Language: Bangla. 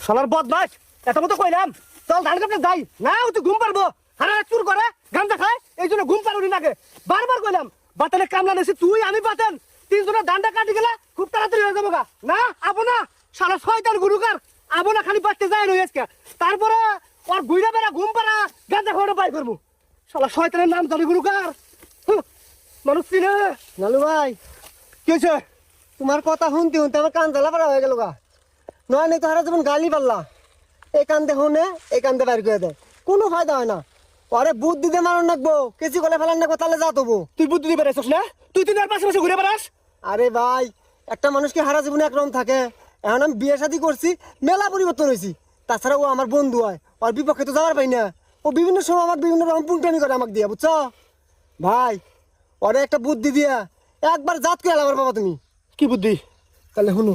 শালার বদমাস এত মতো কইলাম চল ধান কাটতে যাই না ও তো ঘুম পারবো হারা চুর করে গাঞ্জা খায় এই জন্য ঘুম পারুনি নাকি বারবার কইলাম বাতালে কামলা নেছি তুই আমি বাতেন তিনজনের ধানটা কাটি গেলে খুব তাড়াতাড়ি হয়ে যাবো গা না আবো না শালা শয়তান গুরুকার আবো না খালি বাঁচতে যায় রই আজকে তারপরে ওর গুইরা বেড়া ঘুম পাড়া গাঞ্জা খাওয়াটা বাই করবো শালা শয়তানের নাম জানি গুরুকার মানুষ চিনে নালু ভাই কি হয়েছে তোমার কথা শুনতে শুনতে আমার কান জ্বালা পারা হয়ে গেল গা নয় নেই তো হারা যেমন গালি পারলা এই কান্দে শুনে এই কান্দে বাইর করে দেয় কোনো ফায়দা হয় না পরে বুদ্ধি দিয়ে মারণ রাখবো কেসি গলে ফেলান রাখবো তাহলে যা তবু তুই বুদ্ধি দিয়ে বেড়াইছিস না তুই তিন আর পাশে পাশে ঘুরে বেড়াস আরে ভাই একটা মানুষকে হারা জীবনে একরকম থাকে এখন আমি বিয়ে শাদী করছি মেলা পরিবর্তন হয়েছি তাছাড়া ও আমার বন্ধু হয় ওর বিপক্ষে তো যাওয়ার পাই না ও বিভিন্ন সময় আমাকে বিভিন্ন রকম পুংটামি করে আমাকে দিয়া বুঝছো ভাই ওরে একটা বুদ্ধি দিয়া একবার জাত করে আলাবার বাবা তুমি কি বুদ্ধি তাহলে শুনো